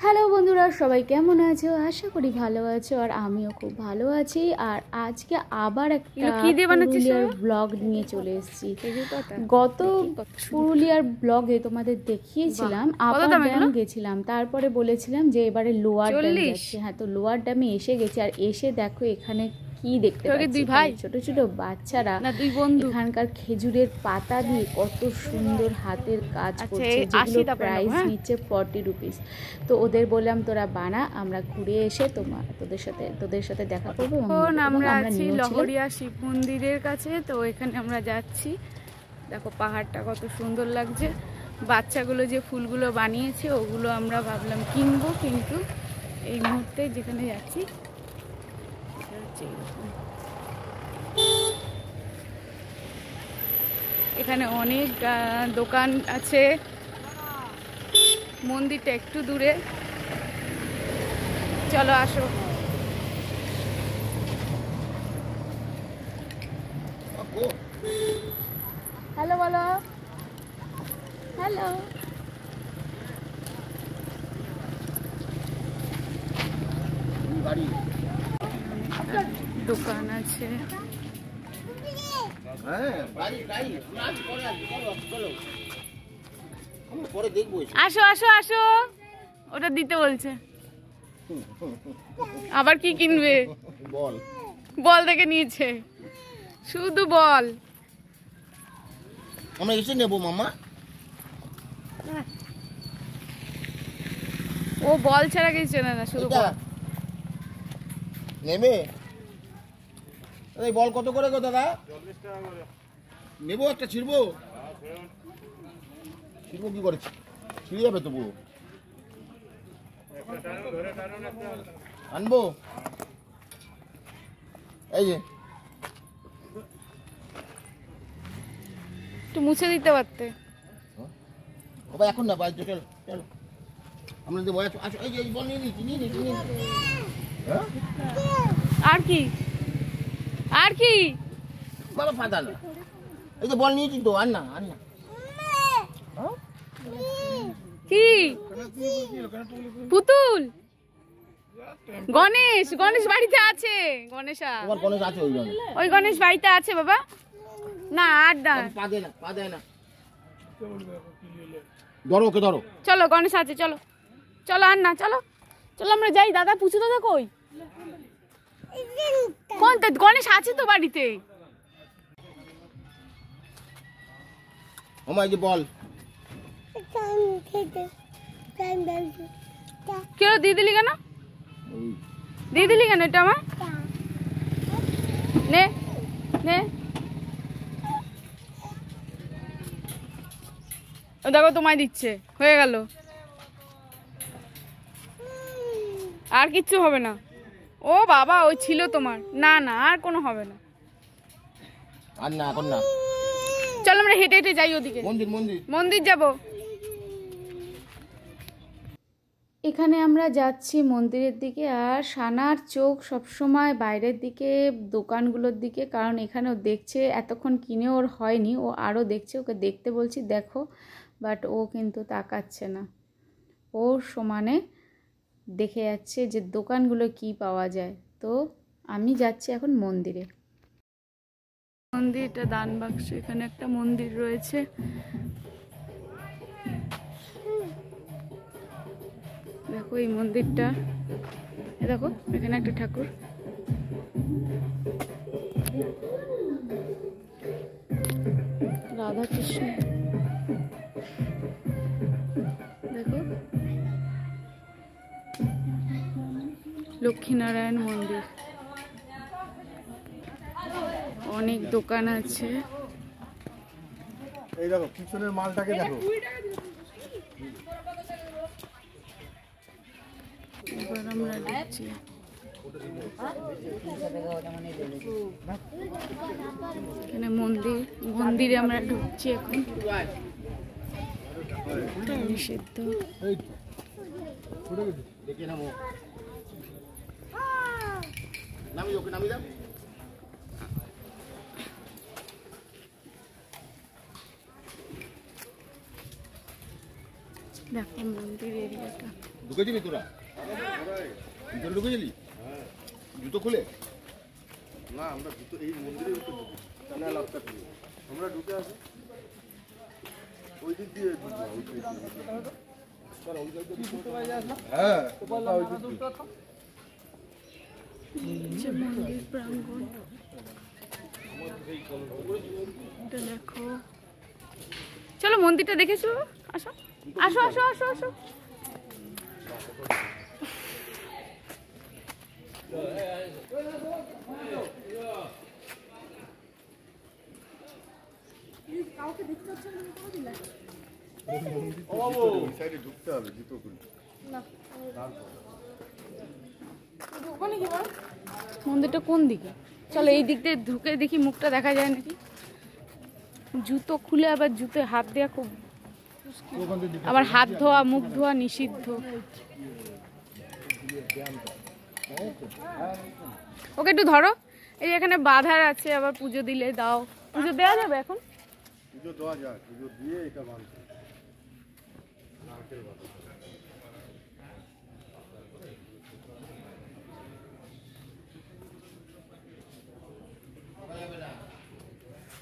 Hello বন্ধুরা, সবাই কেমন আছো? আশা করি ভালো আছো, আর আমিও খুব ভালো আছি। আর আজকে আবার একটা পুরুলিয়ার ব্লগ নিয়ে চলে এসেছি। গত পুরুলিয়ার ব্লগে তোমাদের দেখিয়েছিলাম আপার ড্যাম গেছিলাম, তারপরে বলেছিলাম যে এবারে লোয়ার ড্যাম যাচ্ছি। হ্যাঁ, তো লোয়ার ড্যামে এসে গেছি। আর এসে দেখো এখানে কি দেখতে পাচ্ছি, ছোট ছোট বাচ্চারা এখানকার খেজুরের পাতা দিয়ে কত সুন্দর হাতের কাজ করছে, যেগুলো প্রাইস নিচ্ছে 40 রুপিস। তো ওদের বললাম তোরা বানা, আমরা ঘুরে এসে তোদের সাথে দেখা করবো। আমরা আছি লহরিয়া শিব মন্দিরের কাছে, তো এখানে আমরা যাচ্ছি। দেখো পাহাড়টা কত সুন্দর লাগছে। বাচ্চাগুলো যে ফুলগুলো বানিয়েছে ওগুলো আমরা ভাবলাম কিনবো, কিন্তু এই মুহূর্তে যেখানে যাচ্ছি এখানে অনেক দোকান আছে। মন্দিরটা একটু দূরে, চলো আসো। হ্যালো বলো, হ্যালো। দোকান আছে। আসো আসো আসো, ওটা দিতে বলছে। আবার কি কিনবে? বল, বল থেকে নিয়েছে, শুধু বল। আমরা এসে নেবো মামা। ও বল ছাড়া কিছু চেনে না, শুধু বল নেবে। এই বল কত করে গো দাদা? 40 টাকা করে নেবো। একটা ছিড়বো? ছিড়বো কি করে? ছিড়ে যাবে তো পুরো। আনবো এই যে, একটু মুছে দিতে পারতে। বাবা এখন না, বাইরে চল চল, আমরা দেবো। আসো, এই যে বল নিয়ে নিচ্ছি, নিয়ে নিচ্ছি। আর কি আর কি বাবা ফাঁদা না, এই যে বল নিয়েছি তো। আর না আর না। কি পুতুল? গণেশ, গণেশ বাড়িতে আছে। গণেশা গণেশ আছে ওই জন্য, ওই গণেশ বাড়িতে আছে বাবা। না আর না, পা দেয় না, পা দেয় না। ধরো ওকে, ধরো। চলো গণেশ আছে, চলো চলো। আর না, চলো চলো আমরা যাই। দাদা পুচু দাদা কই? কোন গণেশ আছে তো বাড়িতে। ওমা এই যে বল। কেউ দিয়ে দিলি কেন? দিয়ে দিলি কেন এটা আমার? নে নে, দেখো তোমায় দিচ্ছে, হয়ে গেল। আর কিচ্ছু হবে না। ও বাবা, ওই ছিল তোমার। না না, আর কোনো হবে না। আর না, এখন না। চলো আমরা হেঁটে হেঁটে যাই ওদিকে। মন্দির মন্দির মন্দির যাব। এখানে আমরা যাচ্ছি মন্দিরের দিকে। আর সানার চোখ সবসময় বাইরের দিকে, দোকানগুলোর দিকে, কারণ এখানে ও দেখছে। এতক্ষণ কিনে ওর হয়নি, ও আরও দেখছে। ওকে দেখতে বলছি দেখো, বাট ও কিন্তু তাকাচ্ছে না। ও সমানে দেখে যাচ্ছে যে দোকানগুলো কি পাওয়া যায়। তো আমি যাচ্ছি এখন মন্দিরে। মন্দিরটা দান বাক্স, এখানে একটা মন্দির রয়েছে। দেখো এই মন্দিরটা, দেখো এখানে একটা ঠাকুর। রাধা কৃষ্ণ, দেখো লক্ষ্মীনারায়ণ মন্দির। অনেক দোকান আছে। এই দেখো পিছনের মালটাকে দেখো। এবার আমরা দেখছি এখানে মন্দির। মন্দিরে আমরা ঢুকছি এখন। নিষিদ্ধ। দেখে নামো, নামি ওকে, নামি দাও। দেখো মন্দির এরিয়াটা। ঢুকেছিলি তোরা? ভিতরে ঢুকেছিলি? জুতো খুলে? না, আমরা জুতো এই মন্দিরের ভিতরে ঢুকি। আমরা ঢুকে আসি ওই দিক দিয়ে হ্যাঁ মন্দির প্রাঙ্গণ দেখো। চলো মন্দিরটা দেখেছো, আসো আসো আসো আসো আসো। ঢুকতে হবে জুতো খুলে। মন্দিরটা কোন দিকে? চলো এই দিক দিয়ে ঢুকে দেখি মুখটা দেখা যায় নাকি। জুতো খুলে আবার জুতো হাত দেওয়া খুব, আবার হাত ধোয়া মুখ ধোয়া নিষিদ্ধ। ওকে একটু ধরো, এই এখানে বাধার আছে, আবার পুজো দিলে দাও। পুজো দেওয়া যাবে এখন? পুজো দেওয়া যায়, পুজো দিয়ে এটা মানতে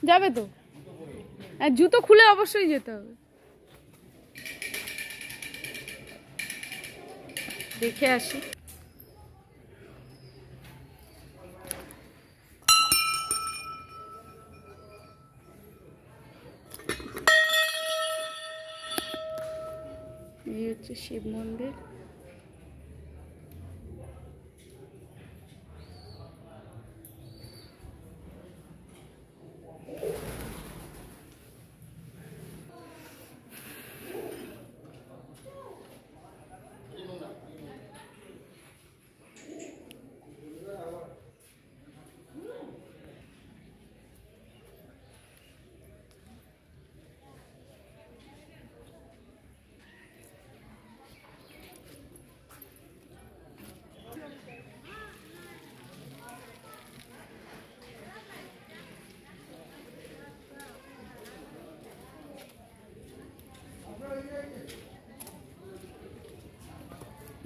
যাবে তো? জুতো খুলে অবশ্যই যেতে হবে। দেখে আসি। এই হচ্ছে শিব মন্দির।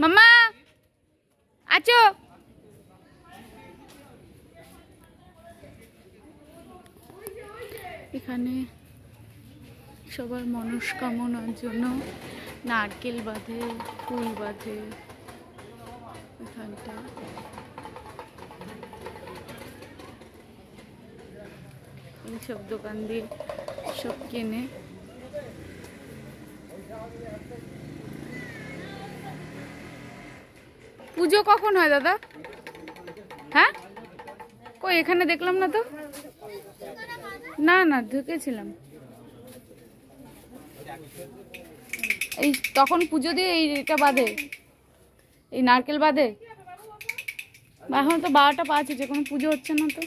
মাম্মা আছো? এখানে সবার মনস্কামনার জন্য নারকেল বাঁধে, ফুল বাঁধে। এখানটা এইসব দোকান দিয়ে সব কেনে। পুজো কখন হয় দাদা? হ্যাঁ, কই এখানে দেখলাম না তো। না না, ঢুকেছিলাম এই তখন পুজো দিয়ে এইটা বাঁধে, এই নারকেল বাঁধে। এখন তো 12টা 5 হচ্ছে, কোনো পুজো হচ্ছে না তো।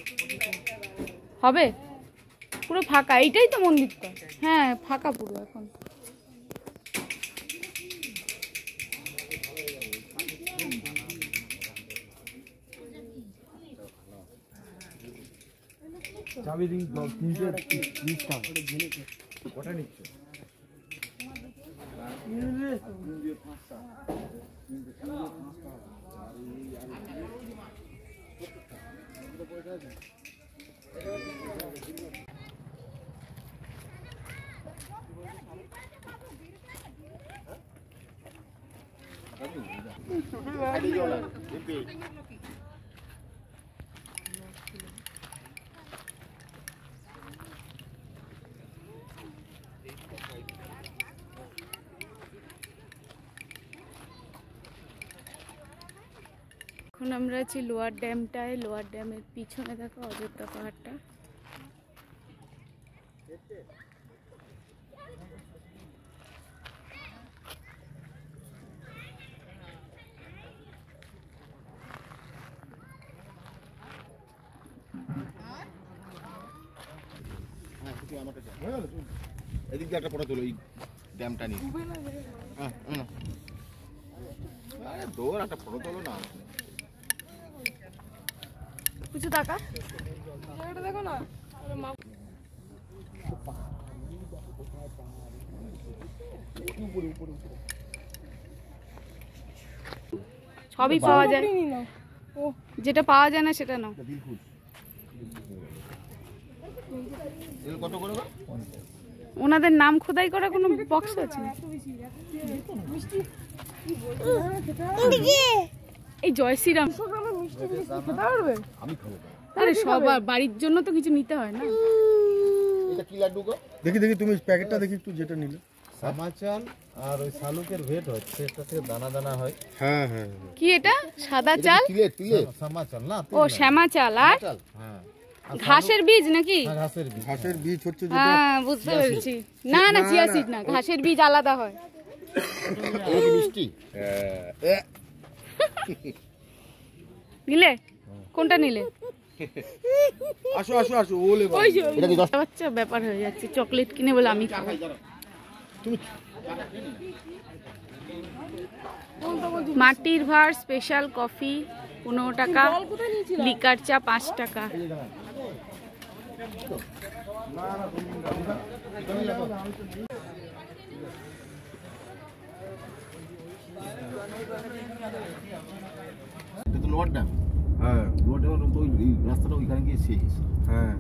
হবে পুরো ফাঁকা, এইটাই তো মন্দিরটা। হ্যাঁ ফাঁকা পুরো এখন। চাবি দিন 20 টাকা কটা নিচ্ছ? এখন আমরা আছি লোয়ার ড্যামটায়। লোয়ার ড্যামের পিছনে দেখো অযোধ্যা পাহাড়টা। এদিক দিয়ে একটা ফটো তোলো এই ড্যামটা নিয়ে। তোর একটা ফটো তোলো না। কিছু টাকা দেখো না। সবই পাওয়া যায়, যেটা পাওয়া যায় না সেটা নাও। কত করে? ওনাদের নাম খোদাই করা কোনো বক্স আছে? এই জয় শ্রীরাম। আরে সবার বাড়ির জন্য তো কিছু নিতে হয় না। এটা কি লাড্ডু গো? দেখি তুমি প্যাকেটটা দেখি একটু, যেটা নিলে। সামাচাল আর ওই শালুকের ভেট হচ্ছে, এটা থেকে দানা দানা হয়। হ্যাঁ হ্যাঁ। কি এটা? সাদা চাল? সামাচাল না, ও শ্যামা চাল। আর হ্যাঁ, ঘাসের বীজ নাকি? ঘাসের বীজ। ঘাসের বীজ হচ্ছে যেটা। হ্যাঁ বুঝতে পেরেছি। না না, চিয়া সিড না, ঘাসের বীজ আলাদা হয়। মিষ্টি নিলে কোনটা নিলে? আসো আসো আসো, ওলে বাবা। এটা কি 10 বাচ্চা ব্যাপার হয়ে যাচ্ছে, চকলেট কিনে বলে আমি খাবো। মাটির ভাঁড় স্পেশাল কফি 15 টাকা, লিকার চা 5 টাকা। এটা তো লোয়ার ড্যাম। হ্যাঁ লোয়ার ড্যাম তো ওই রাস্তাটা ওইখানে গিয়ে শেষ। হ্যাঁ।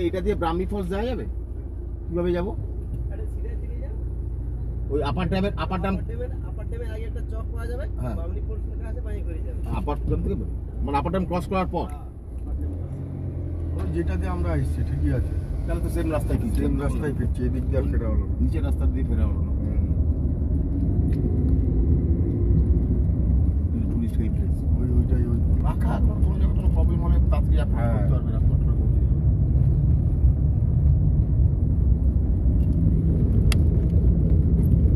এটা দিয়ে ব্রাহ্মী ফলস যাওয়া যাবে? কিভাবে যাবো? ওই আপার ড্যামের আগে একটা চক পাওয়া যাবে, ব্রাহ্মী ফলস লেখা আছে, পানি করে যাবে। আপার ড্যাম থেকে মানে আপার ড্যাম ক্রস করার পর যেটাতে আমরা আসছি ঠিকই আছে, তাহলে তো সেম রাস্তায় ফিরছি। এদিক দিয়ে আর ফেরা হলো না। নিচের রাস্তা দিয়ে ফেরা হলো না। টুরিস্ট প্লেস ওইটাই ওই রাখা, কোনো জায়গায় কোনো প্রবলেম হলে তাড়াতাড়ি আপনি করতে পারবেন, আপনি পৌঁছে যাবেন।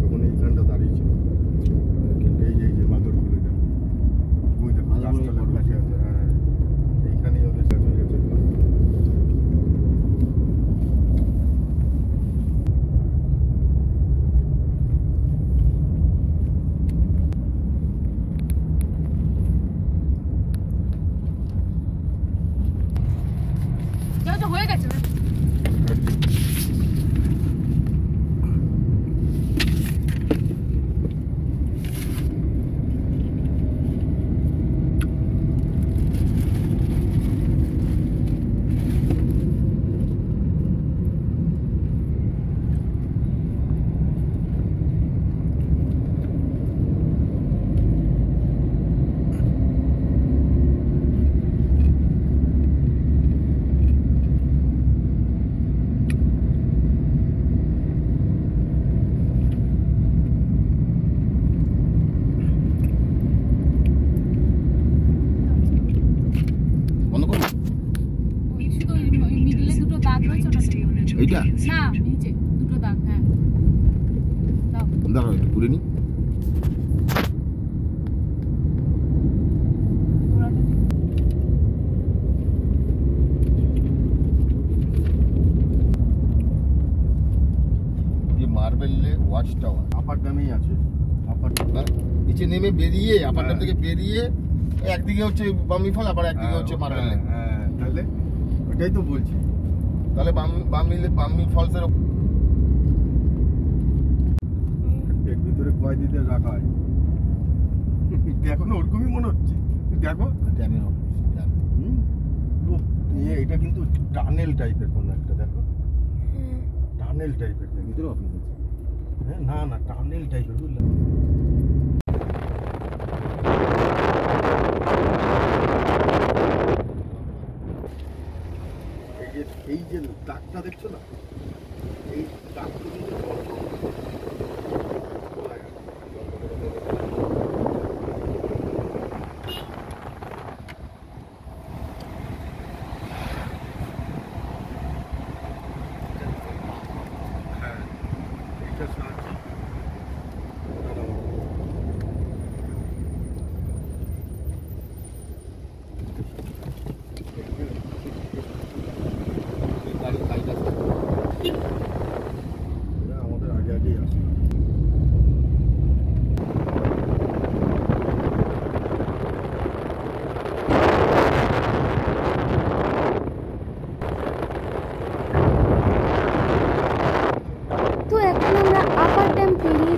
তখন এইখানটা দাঁড়িয়েছিল, এই যে বাদরগুলো, ওই দেখো রাস্তা লেখা আছে। হ্যাঁ, এইখানেই ওদের সাথে হয়ে গেছে। হয়ে গেছে না? এইটা না, নিচে দুটো দাগ। হ্যাঁ দাও, দাঁড়াও একটু পুরে নি। যে মার্বেলে ওয়াচ টাওয়ার আপার ড্যামেই আছে। আপার নিচে নেমে বেরিয়ে আপার ড্যাম থেকে বেরিয়ে একদিকে হচ্ছে ব্রাহ্মী ফল, আবার একদিকে হচ্ছে মার্বেল লেক। হ্যাঁ, তাহলে ওটাই তো বলছি। তাহলে ব্রাহ্মী ফলসের এর ভিতরে কয়েদিতে রাখা হয়। দেখো না, ওরকমই মনে হচ্ছে। দেখো ড্যামের এটা কিন্তু টানেল টাইপের কোনো একটা, দেখো টানেল টাইপের ভিতরে অফিস আছে। হ্যাঁ, না না টানেল টাইপের, বুঝলে? এই যে দাগটা দেখছো না, এই দাগটা কিন্তু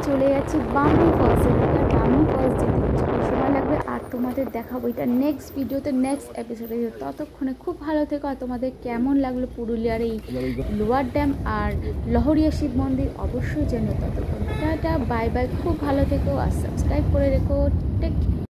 চলে যাচ্ছি বামনি ফলসে। আর বামনি ফলস যেতে কিছুটা সময় লাগবে, আর তোমাদের দেখাবো এটা নেক্সট ভিডিওতে, নেক্সট এপিসোডে। ততক্ষণে খুব ভালো থেকো। আর তোমাদের কেমন লাগলো পুরুলিয়ার এই লোয়ার ড্যাম আর লহরিয়া শিব মন্দির অবশ্যই জানো। ততক্ষণ টাটা, বাই বাই, খুব ভালো থেকো আর সাবস্ক্রাইব করে রেখো। টেক